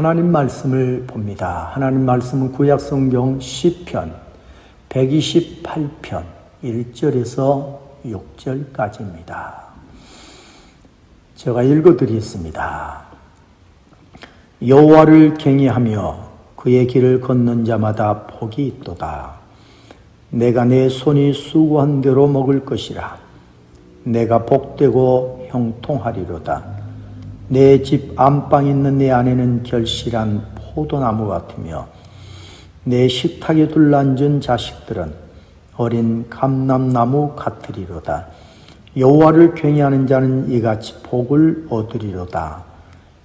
하나님 말씀을 봅니다. 하나님 말씀은 구약성경 시편 128편 1절에서 6절까지입니다. 제가 읽어드리겠습니다. 여호와를 경외하며 그의 길을 걷는 자마다 복이 있도다. 내가 내 손이 수고한 대로 먹을 것이라. 내가 복되고 형통하리로다. 내 집 안방 있는 내 안에는 결실한 포도나무 같으며 내 식탁에 둘러앉은 자식들은 어린 감람나무 같으리로다. 여호와를 경외하는 자는 이같이 복을 얻으리로다.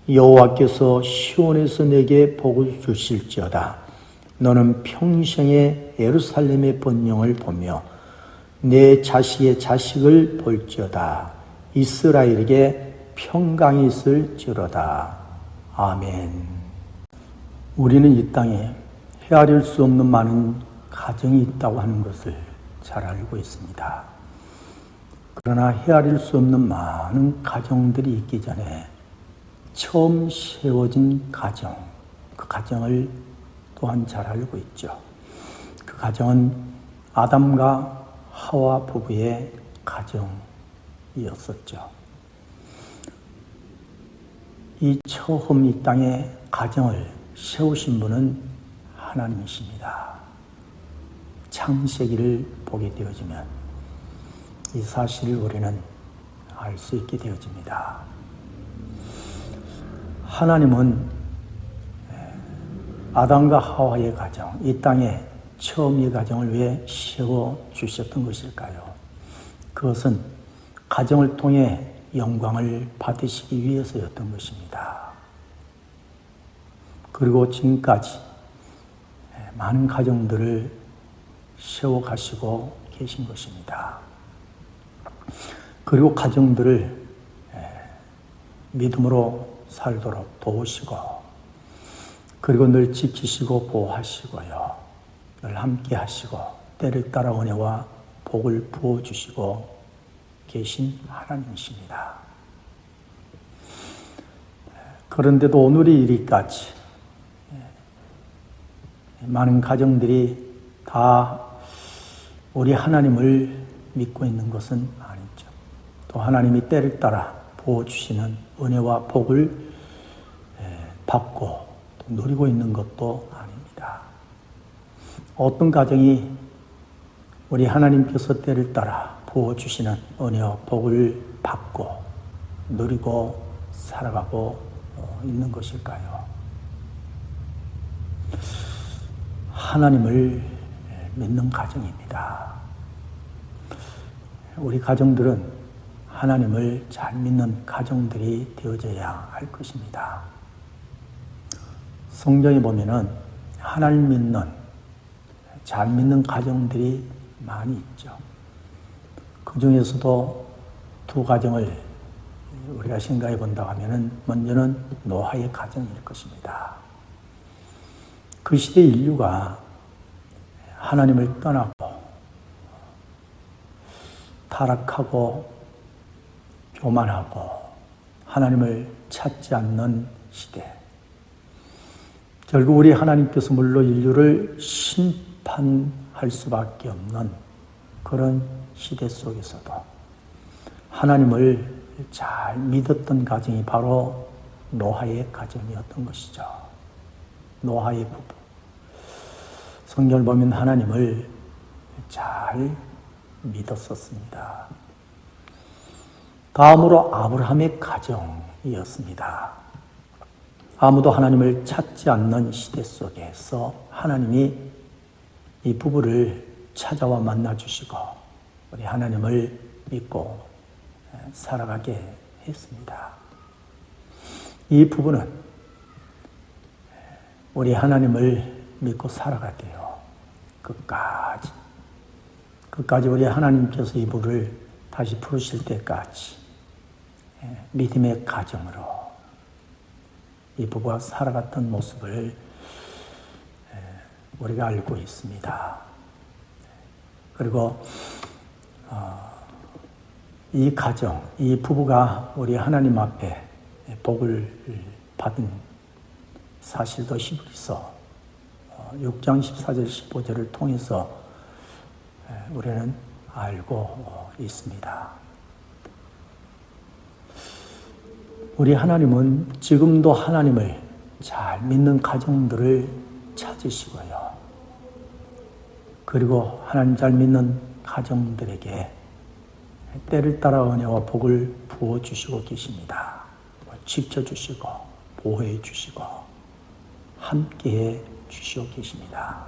여호와께서 시온에서 내게 복을 주실지어다. 너는 평생에 예루살렘의 번영을 보며 내 자식의 자식을 볼지어다. 이스라엘에게 평강이 있을지로다. 아멘. 우리는 이 땅에 헤아릴 수 없는 많은 가정이 있다고 하는 것을 잘 알고 있습니다. 그러나 헤아릴 수 없는 많은 가정들이 있기 전에 처음 세워진 가정, 그 가정을 또한 잘 알고 있죠. 그 가정은 아담과 하와 부부의 가정이었었죠. 이 처음 이 땅에 가정을 세우신 분은 하나님이십니다. 창세기를 보게 되어지면 이 사실을 우리는 알 수 있게 되어집니다. 하나님은 아담과 하와의 가정, 이 땅에 처음 이 가정을 왜 세워주셨던 것일까요? 그것은 가정을 통해 영광을 받으시기 위해서였던 것입니다. 그리고 지금까지 많은 가정들을 세워가시고 계신 것입니다. 그리고 가정들을 믿음으로 살도록 도우시고, 그리고 늘 지키시고 보호하시고요, 늘 함께 하시고 때를 따라 은혜와 복을 부어주시고 계신 하나님이십니다. 그런데도 오늘이 이리까지 많은 가정들이 다 우리 하나님을 믿고 있는 것은 아니죠. 또 하나님이 때를 따라 부어주시는 은혜와 복을 받고 또 누리고 있는 것도 아닙니다. 어떤 가정이 우리 하나님께서 때를 따라 부어주시는 은혜와 복을 받고 누리고 살아가고 있는 것일까요? 하나님을 믿는 가정입니다. 우리 가정들은 하나님을 잘 믿는 가정들이 되어져야 할 것입니다. 성경에 보면은 하나님 믿는, 잘 믿는 가정들이 많이 있죠. 그 중에서도 두 가정을 우리가 생각해 본다고 하면은 먼저는 노아의 가정일 것입니다. 그 시대 인류가 하나님을 떠나고 타락하고 교만하고 하나님을 찾지 않는 시대. 결국 우리 하나님께서 물로 인류를 심판할 수밖에 없는 그런 시대 속에서도 하나님을 잘 믿었던 가정이 바로 노아의 가정이었던 것이죠. 노아의 부부. 성경을 보면 하나님을 잘 믿었었습니다. 다음으로 아브라함의 가정이었습니다. 아무도 하나님을 찾지 않는 시대 속에서 하나님이 이 부부를 찾아와 만나주시고 우리 하나님을 믿고 살아가게 했습니다. 이 부부는 우리 하나님을 믿고 살아가게요. 끝까지 우리 하나님께서 이 부부를 다시 부르실 때까지 믿음의 가정으로 이 부부가 살아갔던 모습을 우리가 알고 있습니다. 그리고 이 가정, 이 부부가 우리 하나님 앞에 복을 받은 사실도 히브리서 6장 14절 15절을 통해서 우리는 알고 있습니다. 우리 하나님은 지금도 하나님을 잘 믿는 가정들을 찾으시고요. 그리고 하나님 잘 믿는 가정들에게 때를 따라 은혜와 복을 부어주시고 계십니다. 지켜주시고 보호해 주시고 함께해 주시고 계십니다.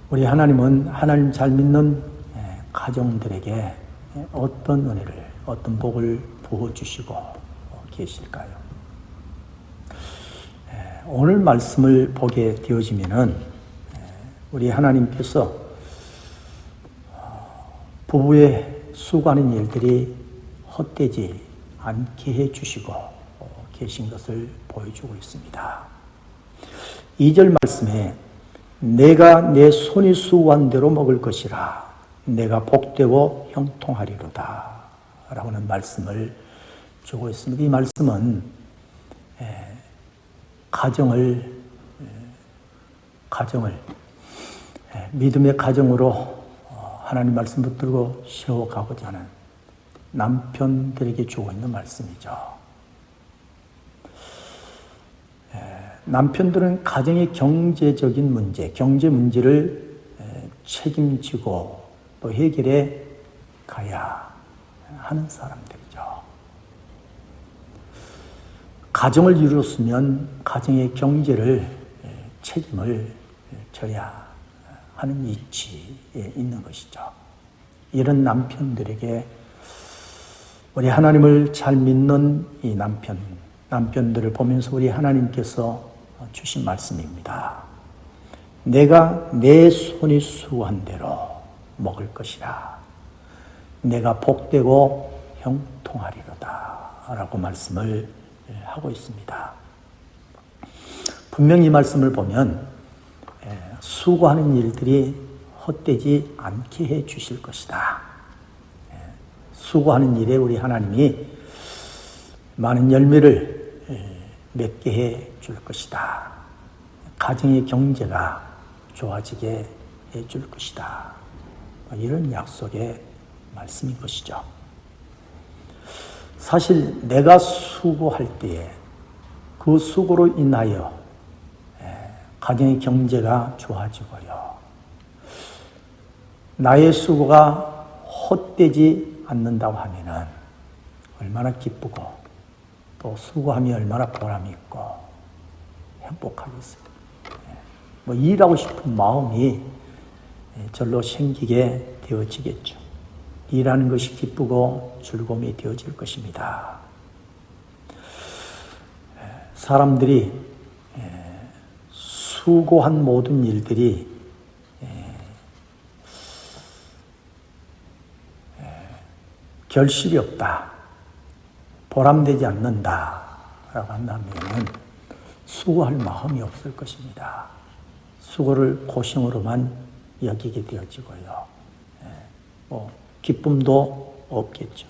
우리 하나님은 하나님 잘 믿는 가정들에게 어떤 은혜를, 어떤 복을 부어주시고 계실까요? 오늘 말씀을 보게 되어지면은 우리 하나님께서 부부의 수고하는 일들이 헛되지 않게 해주시고 계신 것을 보여주고 있습니다. 2절 말씀에 내가 내 손이 수고한 대로 먹을 것이라 내가 복되고 형통하리로다 라고는 말씀을 주고 있습니다. 이 말씀은 가정을 믿음의 가정으로 하나님 말씀 붙들고 세워가고자 하는 남편들에게 주고 있는 말씀이죠. 남편들은 가정의 경제적인 문제, 경제 문제를 책임지고 또 해결해 가야 하는 사람들이죠. 가정을 이루었으면 가정의 경제를 책임을 져야 하는 이치에 있는 것이죠. 이런 남편들에게 우리 하나님을 잘 믿는 이 남편들을 보면서 우리 하나님께서 주신 말씀입니다. 내가 내 손이 수고한 대로 먹을 것이라 내가 복되고 형통하리로다 라고 말씀을 하고 있습니다. 분명히 이 말씀을 보면 수고하는 일들이 헛되지 않게 해 주실 것이다. 수고하는 일에 우리 하나님이 많은 열매를 맺게 해 줄 것이다. 가정의 경제가 좋아지게 해 줄 것이다. 이런 약속의 말씀인 것이죠. 사실 내가 수고할 때에 그 수고로 인하여 가정의 경제가 좋아지고요. 나의 수고가 헛되지 않는다고 하면은 얼마나 기쁘고 또 수고하면 얼마나 보람이 있고 행복하겠어요. 일하고 싶은 마음이 절로 생기게 되어지겠죠. 일하는 것이 기쁘고 즐거움이 되어질 것입니다. 사람들이 수고한 모든 일들이 결실이 없다, 보람되지 않는다 라고 한다면 수고할 마음이 없을 것입니다. 수고를 고생으로만 여기게 되어지고요. 기쁨도 없겠죠.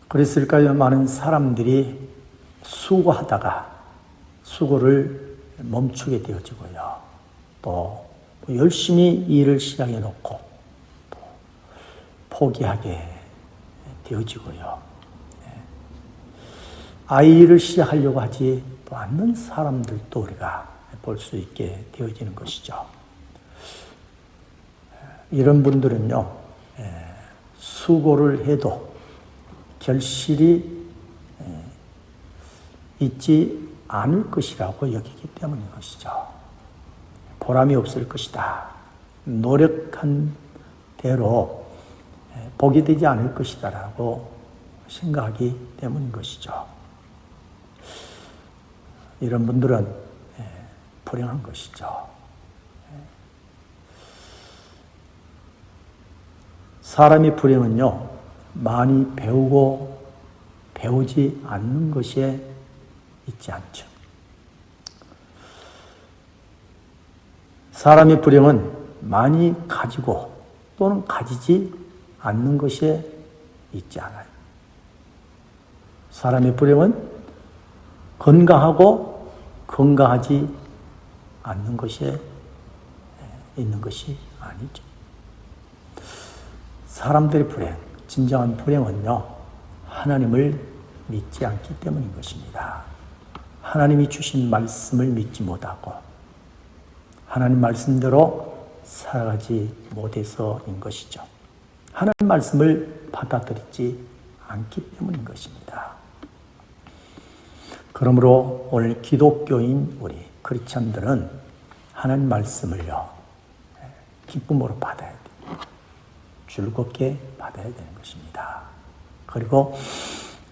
그랬을까요? 많은 사람들이 수고하다가 수고를 멈추게 되어지고요. 또 열심히 일을 시작해 놓고 또 포기하게 되어지고요. 아이를 시작하려고 하지 않는 사람들도 우리가 볼 수 있게 되어지는 것이죠. 이런 분들은요, 수고를 해도 결실이 있지 않을 것이라고 여기기 때문인 것이죠. 보람이 없을 것이다. 노력한 대로 복이 되지 않을 것이다라고 생각하기 때문인 것이죠. 이런 분들은 불행한 것이죠. 사람의 불행은요, 많이 배우고 배우지 않는 것에 있지 않죠. 사람의 불행은 많이 가지고 또는 가지지 않는 것에 있지 않아요. 사람의 불행은 건강하고 건강하지 않는 것에 있는 것이 아니죠. 사람들의 불행, 진정한 불행은요, 하나님을 믿지 않기 때문인 것입니다. 하나님이 주신 말씀을 믿지 못하고 하나님 말씀대로 살아가지 못해서인 것이죠. 하나님 말씀을 받아들이지 않기 때문인 것입니다. 그러므로 오늘 기독교인 우리 크리스찬들은 하나님 말씀을요, 기쁨으로 받아야 돼요. 즐겁게 받아야 되는 것입니다. 그리고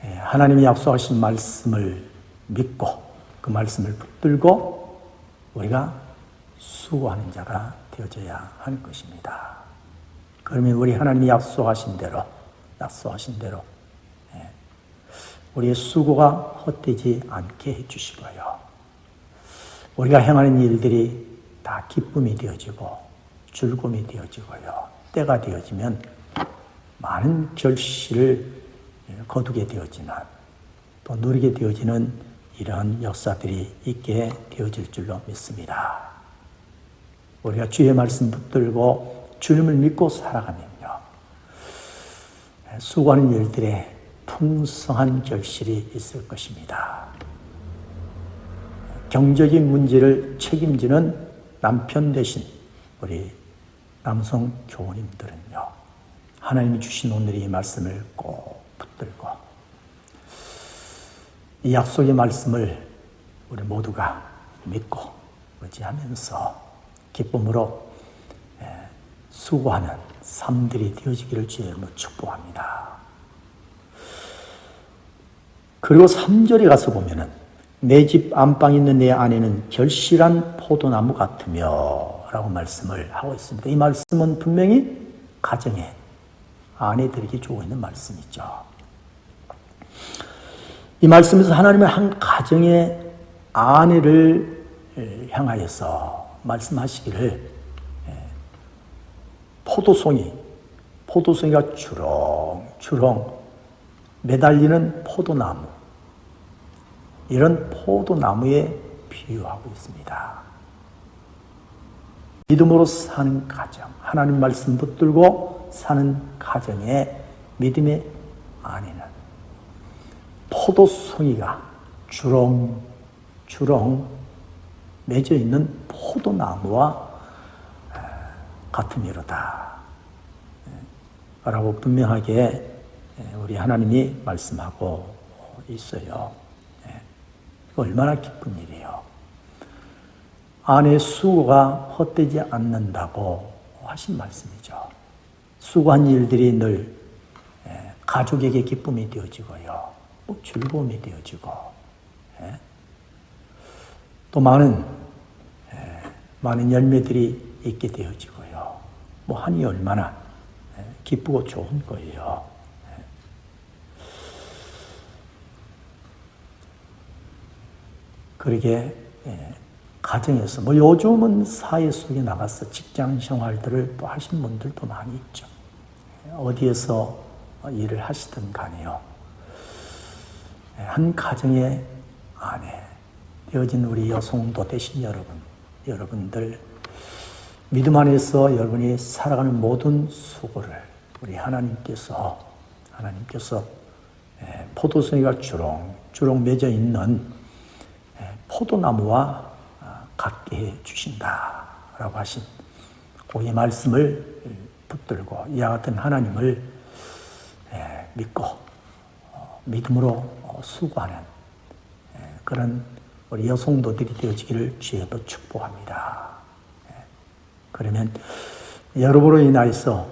하나님이 약속하신 말씀을 믿고 그 말씀을 붙들고 우리가 수고하는 자가 되어져야 하는 것입니다. 그러면 우리 하나님이 약속하신 대로 우리의 수고가 헛되지 않게 해주시고요. 우리가 행하는 일들이 다 기쁨이 되어지고 즐거움이 되어지고요. 때가 되어지면 많은 결실을 거두게 되어지는, 또 누리게 되어지는 이러한 역사들이 있게 되어질 줄로 믿습니다. 우리가 주의 말씀 붙들고 주님을 믿고 살아가면요, 수고하는 일들에 풍성한 결실이 있을 것입니다. 경제적인 문제를 책임지는 남편 대신 우리 남성 교우님들은요, 하나님이 주신 오늘의 이 말씀을 꼭 붙들고 이 약속의 말씀을 우리 모두가 믿고 의지하면서 기쁨으로 수고하는 삶들이 되어지기를 주의 이름으로 축복합니다. 그리고 3절에 가서 보면은 내 집 안방에 있는 내 아내는 결실한 포도나무 같으며 라고 말씀을 하고 있습니다. 이 말씀은 분명히 가정에 아내들에게 주고 있는 말씀이죠. 이 말씀에서 하나님은 한 가정의 아내를 향하여서 말씀하시기를 포도송이가 주렁주렁 매달리는 포도나무, 이런 포도나무에 비유하고 있습니다. 믿음으로 사는 가정, 하나님 말씀 붙들고 사는 가정의 믿음의 아내는 포도송이가 주렁주렁 맺어 있는 포도나무와 같음이로다 라고 분명하게 우리 하나님이 말씀하고 있어요. 얼마나 기쁜 일이에요. 아내의 수고가 헛되지 않는다고 하신 말씀이죠. 수고한 일들이 늘 가족에게 기쁨이 되어지고요, 즐거움이 되어지고, 또 많은 열매들이 있게 되어지고요, 하니 얼마나 기쁘고 좋은 거예요. 그러게 가정에서 요즘은 사회 속에 나가서 직장 생활들을 또 하신 분들도 많이 있죠. 어디에서 일을 하시든 간에요, 한 가정의 아내 되어진 우리 여성도 되신 여러분들 믿음 안에서 여러분이 살아가는 모든 수고를 우리 하나님께서 포도송이가 주렁주렁 맺어 있는 포도나무와 같게 해 주신다라고 하신 이 말씀을 붙들고 이와 같은 하나님을 믿고 믿음으로 수고하는 그런 우리 여성도들이 되어지기를 주의로 축복합니다. 그러면 여러분으로 인하여서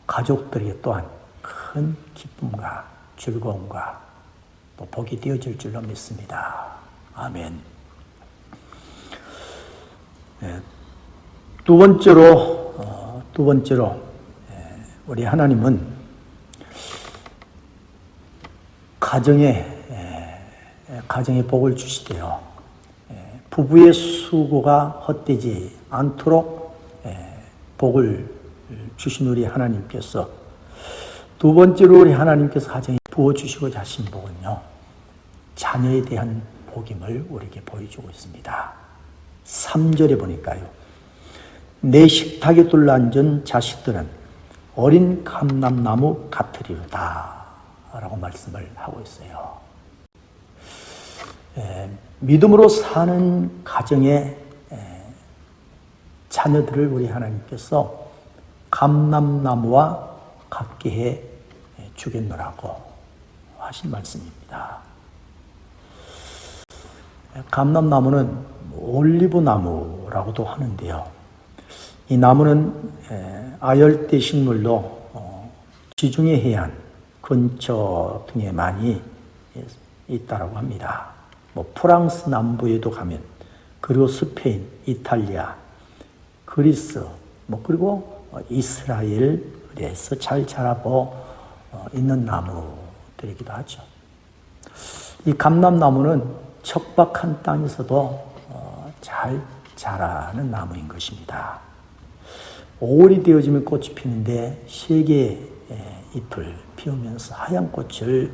가족들에게 또한 큰 기쁨과 즐거움과 또 복이 되어질 줄로 믿습니다. 아멘. 두 번째로 우리 하나님은 가정에 복을 주시되어 부부의 수고가 헛되지 않도록 복을 주신 우리 하나님께서 두 번째로 우리 하나님께서 가정에 부어주시고자 하신 복은요, 자녀에 대한 복임을 우리에게 보여주고 있습니다. 3절에 보니까요. 내 식탁에 둘러앉은 자식들은 어린 감람나무 같으리로다 라고 말씀을 하고 있어요. 믿음으로 사는 가정의 자녀들을 우리 하나님께서 감람나무와 같게 해 주겠노라고 하신 말씀입니다. 감람나무는 올리브나무라고도 하는데요. 이 나무는 아열대 식물로 지중해 해안 근처 등에 많이 있다고 합니다. 프랑스 남부에도 가면, 그리고 스페인, 이탈리아, 그리스, 그리고 이스라엘에서 잘 자라고 있는 나무들이기도 하죠. 이 감람나무는 척박한 땅에서도 잘 자라는 나무인 것입니다. 5월이 되어지면 꽃이 피는데 3개의 잎을 피우면서 하얀 꽃을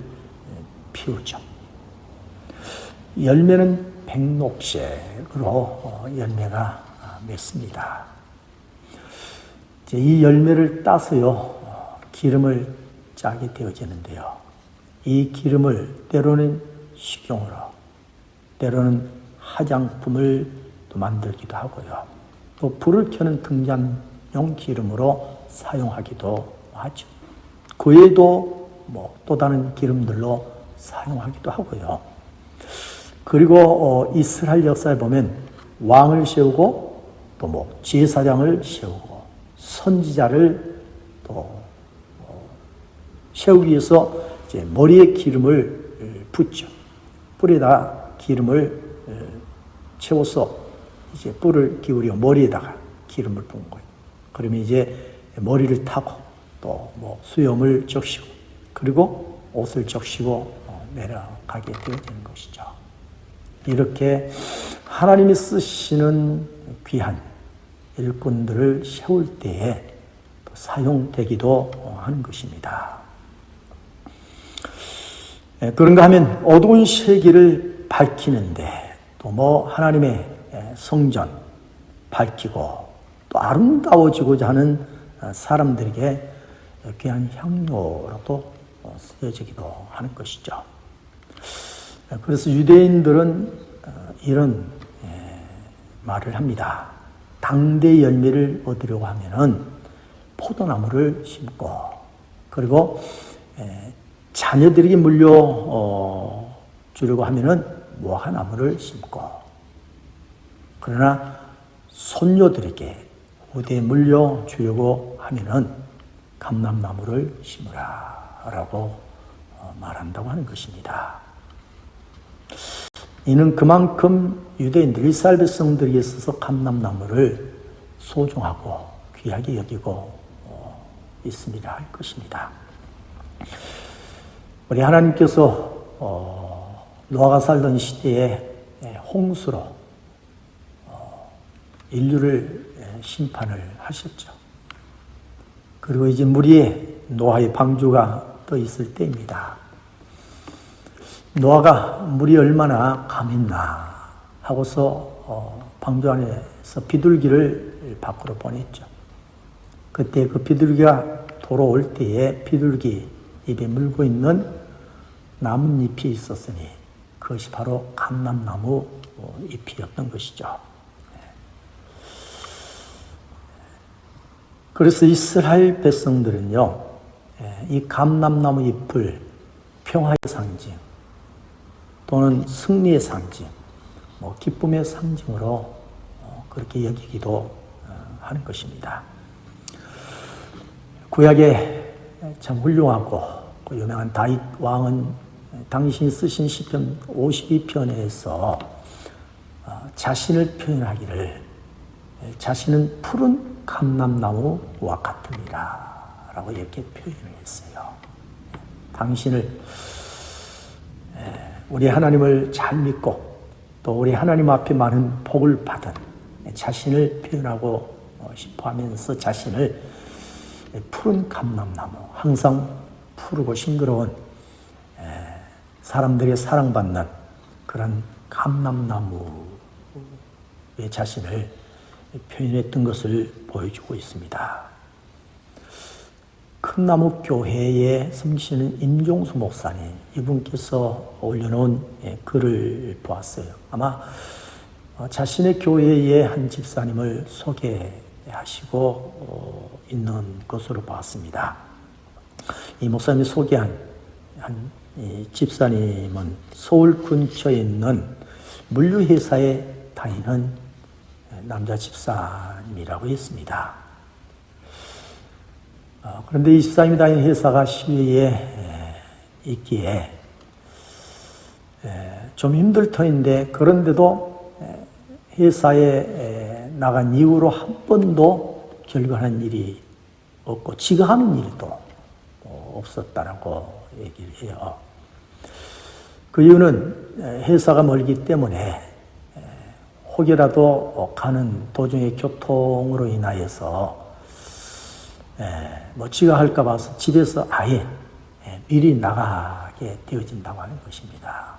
피우죠. 열매는 백록색으로 열매가 맺습니다. 이 열매를 따서요, 기름을 짜게 되어지는데요. 이 기름을 때로는 식용으로, 때로는 화장품을 또 만들기도 하고요. 또 불을 켜는 등잔용 기름으로 사용하기도 하죠. 그 외에도 또 다른 기름들로 사용하기도 하고요. 그리고 이스라엘 역사에 보면 왕을 세우고 또 제사장을 세우고 선지자를 또 세우기 위해서 이제 머리에 기름을 붓죠. 뿔에다 기름을 채워서 이제 뿔을 기울여 머리에다가 기름을 붓는 거예요. 그러면 이제 머리를 타고 또 수염을 적시고 그리고 옷을 적시고 내려가게 되어지는 것이죠. 이렇게 하나님이 쓰시는 귀한 일꾼들을 세울 때에 또 사용되기도 하는 것입니다. 그런가 하면 어두운 세계를 밝히는데 또 하나님의 성전 밝히고 또 아름다워지고자 하는 사람들에게 귀한 향료로도 쓰여지기도 하는 것이죠. 그래서 유대인들은 이런 말을 합니다. 당대 열매를 얻으려고 하면은 포도나무를 심고, 그리고 자녀들에게 물려주려고 하면은 무화과나무를 심고, 그러나 손녀들에게 후대에 물려주려고 하면은 감람나무를 심으라 라고 말한다고 하는 것입니다. 이는 그만큼 유대인들, 이스라엘 백성들에게 있어서 감람나무를 소중하고 귀하게 여기고 있음이라 할 것입니다. 우리 하나님께서 노아가 살던 시대에 홍수로 인류를 심판을 하셨죠. 그리고 이제 물 위에 노아의 방주가 떠 있을 때입니다. 노아가 물이 얼마나 감했나 하고서 방주 안에서 비둘기를 밖으로 보냈죠. 그때 그 비둘기가 돌아올 때에 비둘기 입에 물고 있는 나뭇잎이 있었으니 그것이 바로 감람나무 잎이었던 것이죠. 그래서 이스라엘 백성들은요, 이 감람나무 잎을 평화의 상징 또는 승리의 상징, 기쁨의 상징으로 그렇게 여기기도 하는 것입니다. 구약에 참 훌륭하고 유명한 다윗 왕은 당신이 쓰신 시편 52편에서 자신을 표현하기를 자신은 푸른 감람나무와 같으니라 라고 이렇게 표현을 했어요. 당신을, 우리 하나님을 잘 믿고 또 우리 하나님 앞에 많은 복을 받은 자신을 표현하고 싶어 하면서 자신을 푸른 감람나무, 항상 푸르고 싱그러운 사람들의 사랑받는 그런 감람나무의 자신을 표현했던 것을 보여주고 있습니다. 큰나무 교회에 섬기시는 임종수 목사님, 이분께서 올려놓은 글을 보았어요. 아마 자신의 교회의 한 집사님을 소개하시고 있는 것으로 봤습니다. 이 목사님이 소개한 한 집사님은 서울 근처에 있는 물류회사에 다니는 남자 집사님이라고 했습니다. 그런데 이 집사님이 다니는 회사가 시외에 있기에 좀 힘들 터인데, 그런데도 회사에 나간 이후로 한 번도 결근한 일이 없고 지각하는 일도 없었다라고 얘기를 해요. 그 이유는 회사가 멀기 때문에 혹여라도 가는 도중의 교통으로 인하여서 지각할까 봐서 집에서 아예 미리 나가게 되어진다고 하는 것입니다.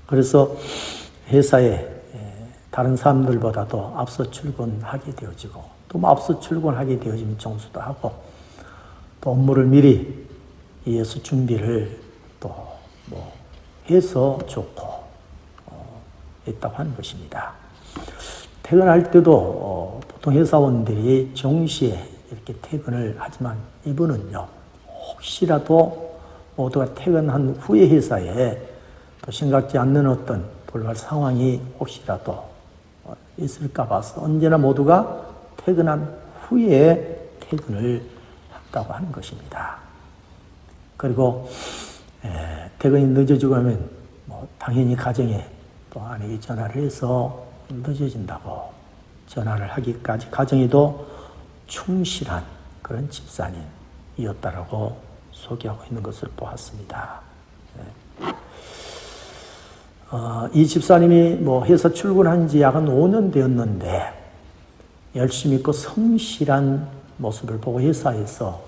그래서 회사에 다른 사람들보다도 앞서 출근하게 되어지고, 또 앞서 출근하게 되어지면 정수도 하고, 또 업무를 미리 위해서 준비를 또 해서 좋고 했다고 하는 것입니다. 퇴근할 때도 보통 회사원들이 정시에 이렇게 퇴근을 하지만, 이분은요, 혹시라도 모두가 퇴근한 후에 회사에 또 생각지 않는 어떤 돌발 상황이 혹시라도 있을까 봐서 언제나 모두가 퇴근한 후에 퇴근을 한다고 하는 것입니다. 그리고 퇴근이 늦어지고 하면 당연히 가정에 또 아내에게 전화를 해서 늦어진다고 전화를 하기까지 가정에도 충실한 그런 집사님이었다라고 소개하고 있는 것을 보았습니다. 이 집사님이 회사 출근한 지 약 5년 되었는데 열심히 있고 성실한 모습을 보고 회사에서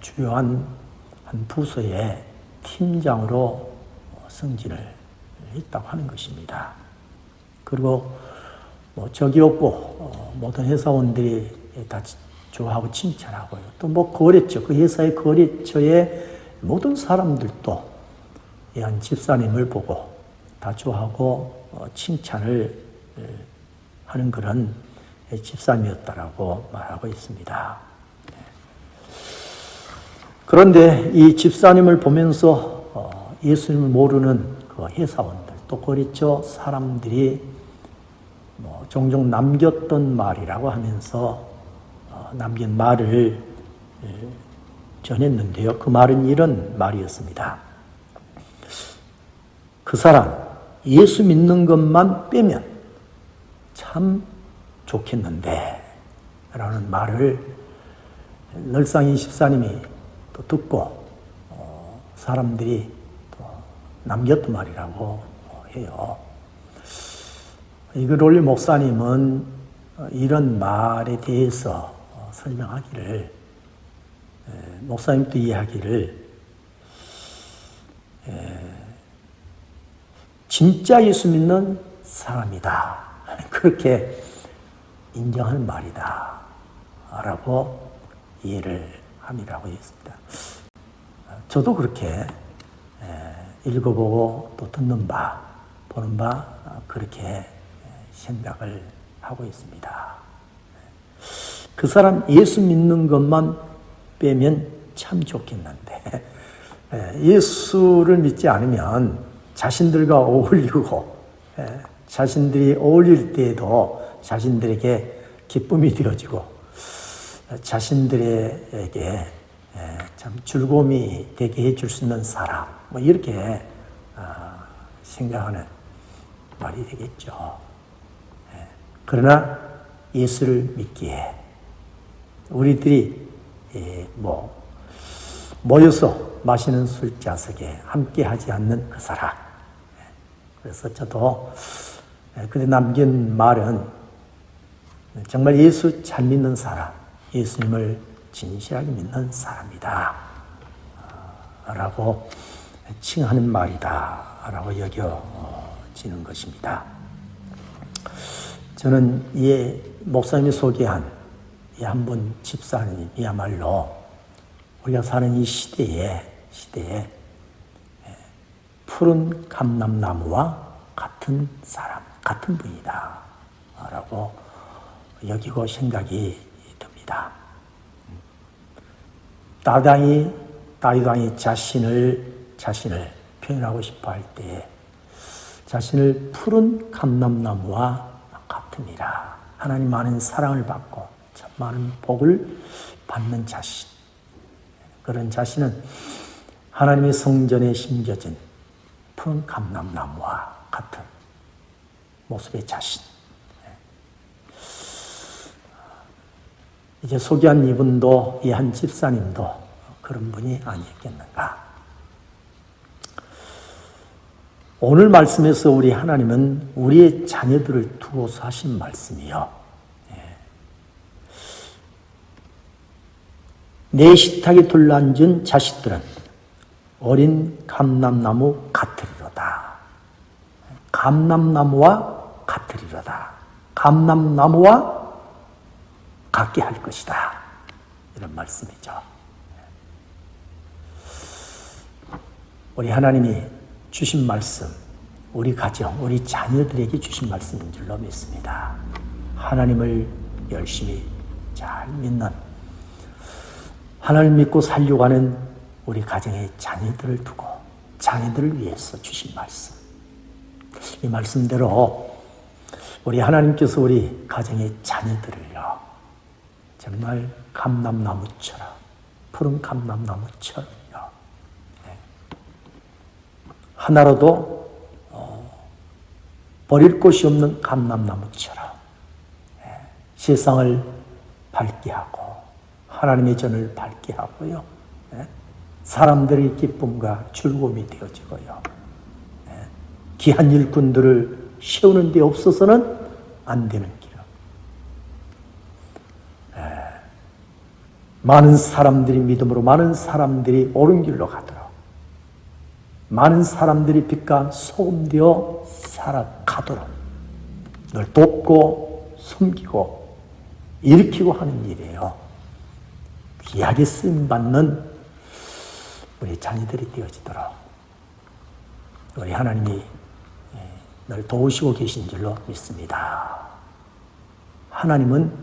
주요한 한 부서의 팀장으로 승진을 했다고 하는 것입니다. 그리고 적이 없고 모든 회사원들이 다 좋아하고 칭찬하고요. 또 거래처, 그 회사의 거래처의 모든 사람들도 이 한 집사님을 보고 다 좋아하고 칭찬을 하는 그런 집사님이었다라고 말하고 있습니다. 그런데 이 집사님을 보면서 예수님을 모르는 그 회사원들, 또 거래처 사람들이 종종 남겼던 말이라고 하면서 남긴 말을 전했는데요. 그 말은 이런 말이었습니다. 그 사람 예수 믿는 것만 빼면 참 좋겠는데 라는 말을 늘상 이 집사님이 또 듣고 사람들이 또 남겼던 말이라고 해요. 이걸 올린 목사님은 이런 말에 대해서 설명하기를, 목사님도 이해하기를, 진짜 예수 믿는 사람이다, 그렇게 인정하는 말이다 라고 이해를 함이라고 했습니다. 저도 그렇게 읽어보고 또 듣는 바, 보는 바 그렇게 생각을 하고 있습니다. 그 사람 예수 믿는 것만 빼면 참 좋겠는데, 예수를 믿지 않으면 자신들과 어울리고 자신들이 어울릴 때에도 자신들에게 기쁨이 되어지고 자신들에게 참 즐거움이 되게 해줄 수 있는 사람, 이렇게 생각하는 말이 되겠죠. 그러나 예수를 믿기에 우리들이 모여서 마시는 술자석에 함께 하지 않는 그 사람. 그래서 저도 그때 남긴 말은 정말 예수 잘 믿는 사람, 예수님을 진실하게 믿는 사람이다 라고 칭하는 말이다라고 여겨지는 것입니다. 저는 이 목사님이 소개한 이 한 분 집사님이야말로 우리가 사는 이 시대에 푸른 감람나무와 같은 사람, 같은 분이다 라고 여기고 생각이 듭니다. 다윗왕이 자신을 표현하고 싶어 할 때 자신을 푸른 감람나무와 같음이라. 하나님 많은 사랑을 받고 참 많은 복을 받는 자신. 그런 자신은 하나님의 성전에 심겨진 푸른 감람나무와 같은 모습의 자신. 이제 소개한 이분도, 이 한 집사님도 그런 분이 아니었겠는가. 오늘 말씀에서 우리 하나님은 우리의 자녀들을 두고서 하신 말씀이요. 내 식탁에 둘러앉은 자식들은 어린 감람나무 같으리로다. 감람나무와 같으리로다. 감람나무와 같게 할 것이다. 이런 말씀이죠. 우리 하나님이 주신 말씀, 우리 가정, 우리 자녀들에게 주신 말씀인 줄로 믿습니다. 하나님을 열심히 잘 믿는, 하나님을 믿고 살려고 하는 우리 가정의 자녀들을 두고 자녀들을 위해서 주신 말씀. 이 말씀대로 우리 하나님께서 우리 가정의 자녀들을요, 정말 감람나무처럼, 푸른 감람나무처럼요, 하나로도 버릴 곳이 없는 감람나무처럼 세상을 밝게 하고 하나님의 전을 밝게 하고요, 사람들의 기쁨과 즐거움이 되어지고요, 귀한 일꾼들을 세우는 데 없어서는 안 되는 길은, 많은 사람들이 믿음으로 많은 사람들이 옳은 길로 가도록, 많은 사람들이 빛과 소금 되어 살아가도록 늘 돕고 섬기고 일으키고 하는 일이에요. 귀하게 쓰임받는 우리 자녀들이 되어지도록 우리 하나님이 늘 도우시고 계신 줄로 믿습니다. 하나님은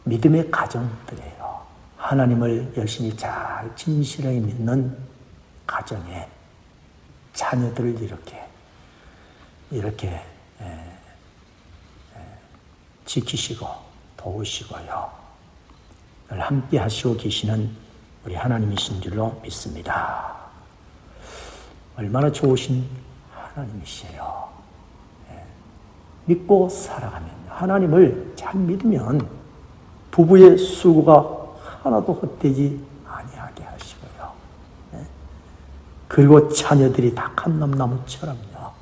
믿음의 가정들이에요. 하나님을 열심히 잘 진실하게 믿는 가정에 자녀들을 이렇게 지키시고 도우시고요, 늘 함께 하시고 계시는 우리 하나님이신 줄로 믿습니다. 얼마나 좋으신 하나님이시에요. 믿고 살아가면, 하나님을 잘 믿으면 부부의 수고가 하나도 헛되지 아니하게 하시고요, 그리고 자녀들이 다 감람나무처럼요,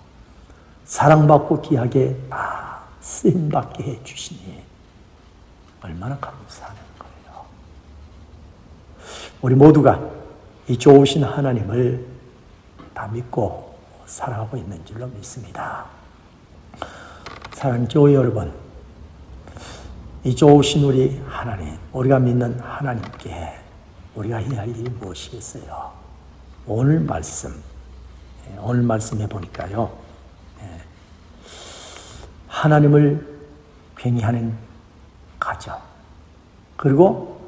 사랑받고 귀하게 다 쓰임받게 해주시니 얼마나 감사하는 거예요. 우리 모두가 이 좋으신 하나님을 다 믿고 살아가고 있는 줄로 믿습니다. 사랑하는 교회 여러분, 이 좋으신 우리 하나님, 우리가 믿는 하나님께 우리가 해야 할 일이 무엇이겠어요? 오늘 말씀해 보니까요, 하나님을 괭이하는 가정, 그리고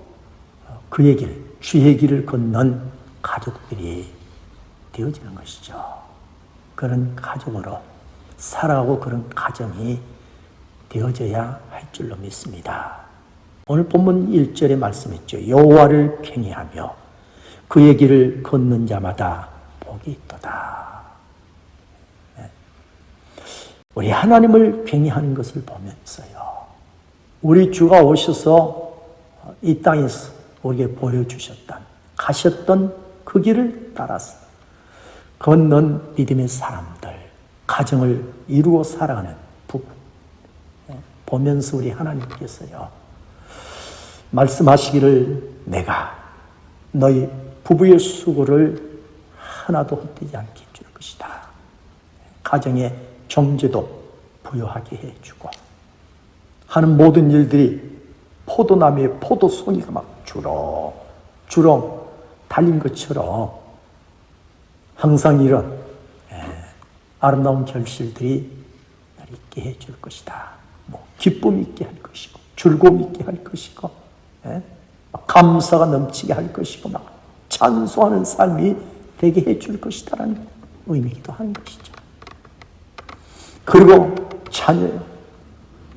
그의 길, 주의 길을 걷는 가족들이 되어지는 것이죠. 그런 가족으로 살아가고 그런 가정이 되어져야 할 줄로 믿습니다. 오늘 본문 1절의 말씀했죠. 여호와를 괭이하며 그의 길을 걷는 자마다 복이 있도다. 우리 하나님을 괭이하는 것을 보면서요, 우리 주가 오셔서 이 땅에서 우리에게 보여주셨던, 가셨던 그 길을 따라서 걷는 믿음의 사람들, 가정을 이루고 살아가는 부부 보면서 우리 하나님께서요, 말씀하시기를 내가 너희 부부의 수고를 하나도 헛되지 않게 해줄 것이다. 가정의 경제도 부유하게 해주고 하는 모든 일들이 포도나무에 포도송이가 막 주렁주렁 달린 것처럼 항상 이런 아름다운 결실들이 있게 해줄 것이다. 기쁨 있게 할 것이고 즐거움 있게 할 것이고 감사가 넘치게 할 것이고 막 찬송하는 삶이 되게 해줄 것이다라는 의미이기도 하는 것이죠. 그리고 자녀요.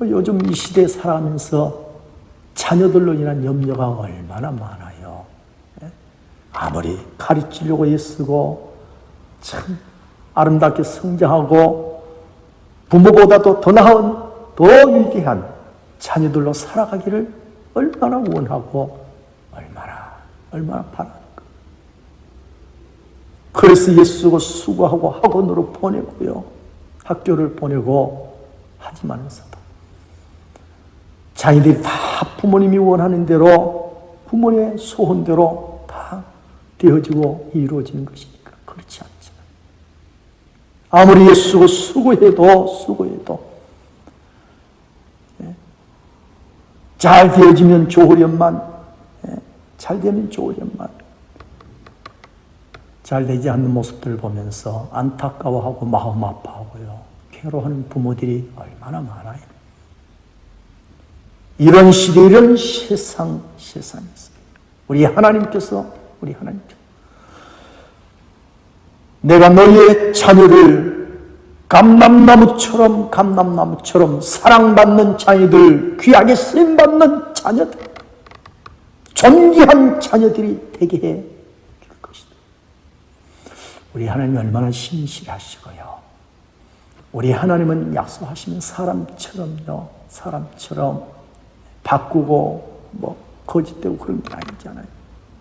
요즘 이 시대에 살아가면서 자녀들로 인한 염려가 얼마나 많아요. 아무리 가르치려고 애쓰고 참 아름답게 성장하고 부모보다도 더 나은 더 위대한 자녀들로 살아가기를 얼마나 원하고 얼마나 바라는가. 그래서 애쓰고 수고하고 학원으로 보내고요. 학교를 보내고 하지만서도 자녀들이 다 부모님이 원하는 대로 부모님의 소원대로 다 되어지고 이루어지는 것이니까 그렇지 않잖아요. 아무리 애쓰고 수고해도 잘 되어지면 좋으련만 잘 되면 좋으련만 잘 되지 않는 모습들을 보면서 안타까워하고 마음 아파하고요. 괴로워하는 부모들이 얼마나 많아요. 이런 시대, 이런 세상에서 우리 하나님께서 내가 너희의 자녀를 감람나무처럼 사랑받는 자녀들, 귀하게 쓰임받는 자녀들, 존귀한 자녀들이 되게 해 줄 것이다. 우리 하나님이 얼마나 신실하시고요. 우리 하나님은 약속하시면 사람처럼 바꾸고 거짓되고 그런 게 아니잖아요.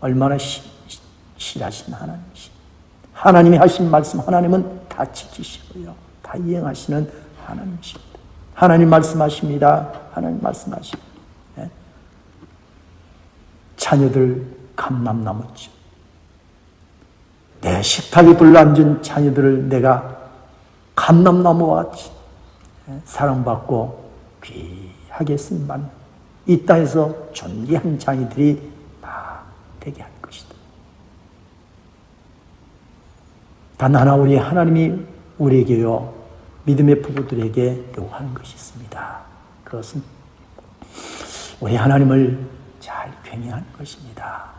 얼마나 신실하신 하나님이시. 하나님이 하신 말씀 하나님은 다 지키시고요. 다 이행하시는 하나님이십니다. 하나님 말씀하십니다. 하나님 말씀하십니다. 자녀들 감람나무죠. 내 식탁에 둘러앉은 자녀들을 내가 감람나무와 같이 사랑받고 귀하게 쓰임받는 이 땅에서 존귀한 자녀들이 다 되게 할 것이다. 단 하나 우리 하나님이 우리에게요 믿음의 부부들에게 요구하는 것이 있습니다. 그것은 우리 하나님을 잘 경외하는 것입니다.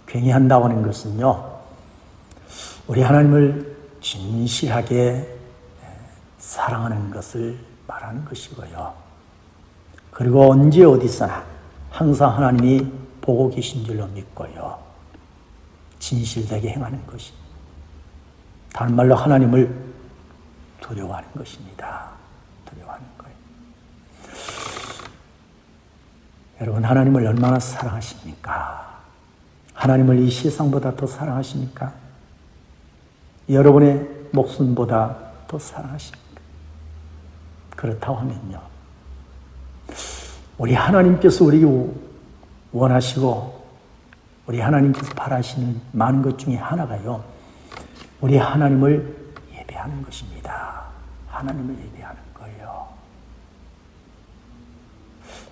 경외한다고 하는 것은요 우리 하나님을 진실하게 사랑하는 것을 말하는 것이고요. 그리고 언제 어디서나 항상 하나님이 보고 계신 줄로 믿고요. 진실되게 행하는 것이 다른 말로 하나님을 두려워하는 것입니다. 두려워하는 거예요. 여러분 하나님을 얼마나 사랑하십니까? 하나님을 이 세상보다 더 사랑하십니까? 여러분의 목숨보다 더 사랑하십니까? 그렇다고 하면요. 우리 하나님께서 우리에게 원하시고 우리 하나님께서 바라시는 많은 것 중에 하나가요. 우리 하나님을 예배하는 것입니다. 하나님을 예배하는 거예요.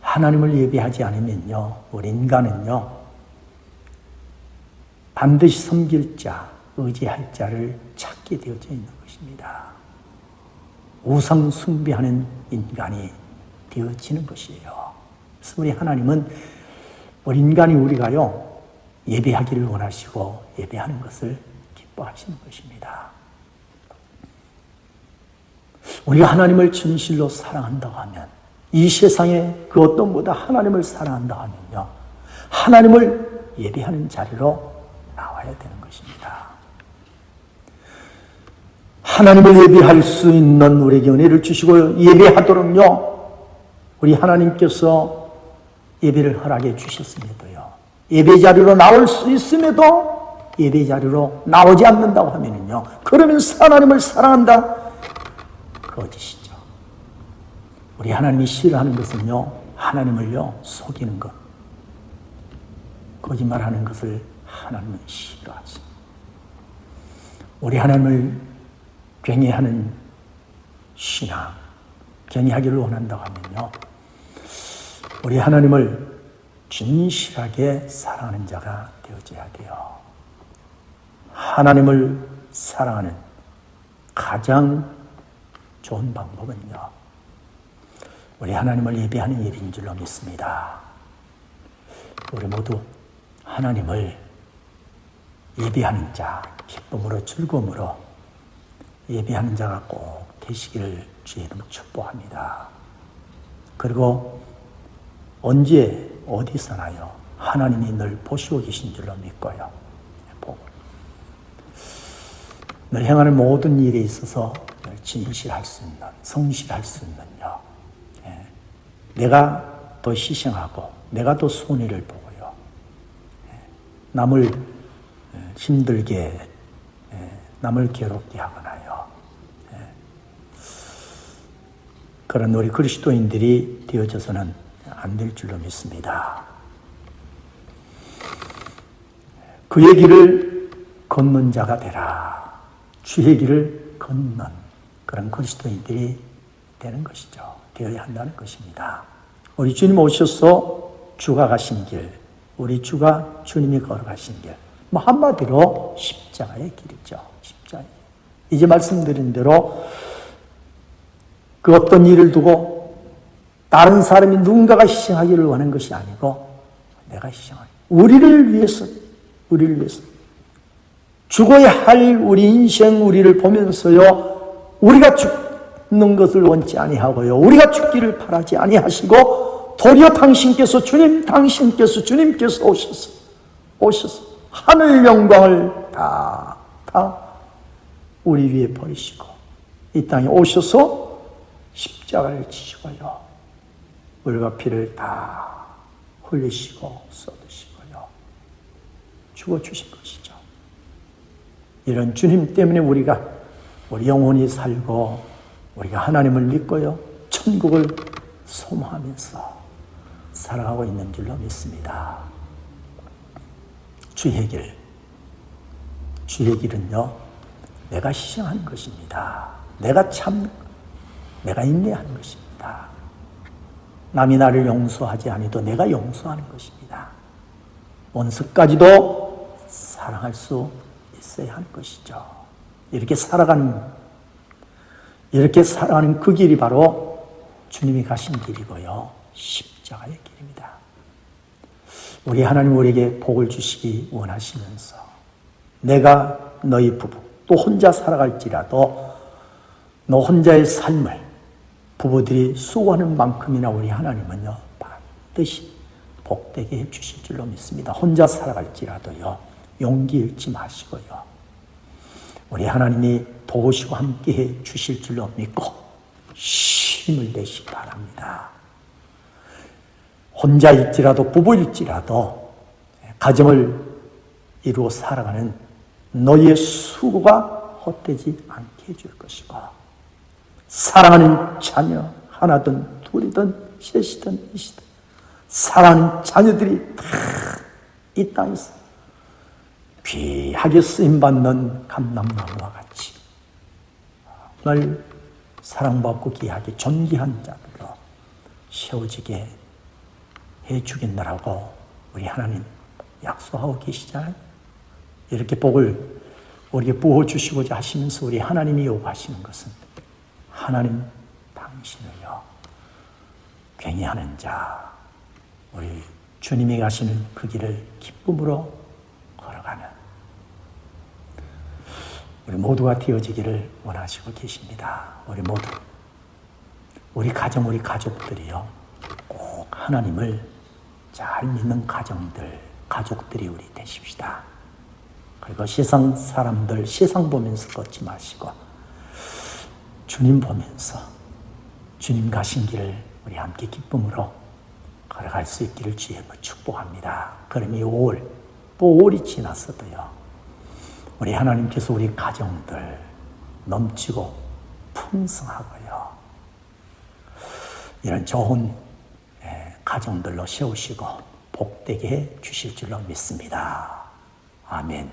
하나님을 예배하지 않으면요. 우리 인간은요. 반드시 섬길 자, 의지할 자를 찾게 되어져 있는 것입니다. 우상 숭배하는 인간이 되어지는 것이에요. 그래서 우리 하나님은 우리 인간이 우리가요. 예배하기를 원하시고 예배하는 것을 기뻐하시는 것입니다. 우리가 하나님을 진실로 사랑한다고 하면 이 세상에 그 어떤 보다 하나님을 사랑한다고 하면요. 하나님을 예배하는 자리로 나와야 되는 것입니다. 하나님을 예배할 수 있는 우리에게 은혜를 주시고 예배하도록요. 우리 하나님께서 예배를 허락해 주셨음에도요. 예배 자리로 나올 수 있음에도 예배 자리로 나오지 않는다고 하면은요. 그러면서 하나님을 사랑한다. 거짓이죠. 우리 하나님이 싫어하는 것은요. 하나님을요. 속이는 것. 거짓말하는 것을 하나님은 싫어하십니다. 우리 하나님을 경외하는 신앙, 경외하기를 원한다고 하면요, 우리 하나님을 진실하게 사랑하는 자가 되어져야 돼요. 하나님을 사랑하는 가장 좋은 방법은요, 우리 하나님을 예배하는 일인 줄로 믿습니다. 우리 모두 하나님을 예배하는 자, 기쁨으로 즐거움으로 예배하는 자가 꼭 되시기를 주의 이름으로 축복합니다. 그리고 언제 어디서나요, 하나님이 늘 보시고 계신 줄로 믿고요, 늘 행하는 모든 일에 있어서 늘 진실할 수 있는, 성실할 수 있는요, 내가 더 희생하고 내가 더 손해를 보고요, 남을 힘들게, 남을 괴롭게 하거나요, 그런 우리 그리스도인들이 되어져서는 안 될 줄로 믿습니다. 그의 길을 걷는 자가 되라. 주의 길을 걷는 그런 그리스도인들이 되는 것이죠. 되어야 한다는 것입니다. 우리 주님 오셔서 주가 가신 길, 우리 주가 주님이 걸어가신 길, 한마디로 십자가의 길이죠. 십자가. 이제 말씀드린 대로 그 어떤 일을 두고 다른 사람이 누군가가 희생하기를 원하는 것이 아니고 내가 희생하는, 우리를 위해서 죽어야 할 우리 인생, 우리를 보면서요, 우리가 죽는 것을 원치 아니하고요, 우리가 죽기를 바라지 아니하시고 도리어 당신께서 오셔서 하늘 영광을 다 우리 위에 버리시고 이 땅에 오셔서 십자가를 지시고요, 물과 피를 다 흘리시고 쏟으시고요, 죽어주신 것이죠. 이런 주님 때문에 우리 영혼이 살고 우리가 하나님을 믿고요, 천국을 소망하면서 살아가고 있는 줄로 믿습니다. 주의 길은요, 내가 희생하는 것입니다. 내가 인내하는 것입니다. 남이 나를 용서하지 않아도 내가 용서하는 것입니다. 원수까지도 사랑할 수 있어야 하는 것이죠. 이렇게 살아가는 그 길이 바로 주님이 가신 길이고요, 십자가의 길입니다. 우리 하나님 우리에게 복을 주시기 원하시면서 내가 너희 부부 또 혼자 살아갈지라도 너 혼자의 삶을 부부들이 수고하는 만큼이나 우리 하나님은요, 반드시 복되게 해주실 줄로 믿습니다. 혼자 살아갈지라도요, 용기 잃지 마시고요, 우리 하나님이 도우시고 함께해 주실 줄로 믿고 힘을 내시기 바랍니다. 혼자일지라도 부부일지라도 가정을 이루어 살아가는 너희의 수고가 헛되지 않게 해줄 것이고, 사랑하는 자녀 하나든 둘이든 셋이든 넷이든 사랑하는 자녀들이 다 이 땅에서 귀하게 쓰임받는 감람나무와 같이 늘 사랑받고 귀하게 존귀한 자들로 세워지게 해주겠노라고 우리 하나님 약속하고 계시잖아요. 이렇게 복을 우리에게 부어주시고자 하시면서 우리 하나님이 요구하시는 것은 하나님 당신을요, 경외하는 자, 우리 주님이 가시는 그 길을 기쁨으로 걸어가는 우리 모두가 되어지기를 원하시고 계십니다. 우리 모두, 우리 가정, 우리 가족들이요, 꼭 하나님을 잘 믿는 가족들이 우리 되십시다. 그리고 세상 사람들, 세상 보면서 걷지 마시고 주님 보면서 주님 가신 길을 우리 함께 기쁨으로 걸어갈 수 있기를 주의 축복합니다. 그럼 이 5월, 또 5월이 지났어도요, 우리 하나님께서 우리 가정들 넘치고 풍성하고요, 이런 좋은 가정들로 세우시고 복되게 해 주실 줄로 믿습니다. 아멘.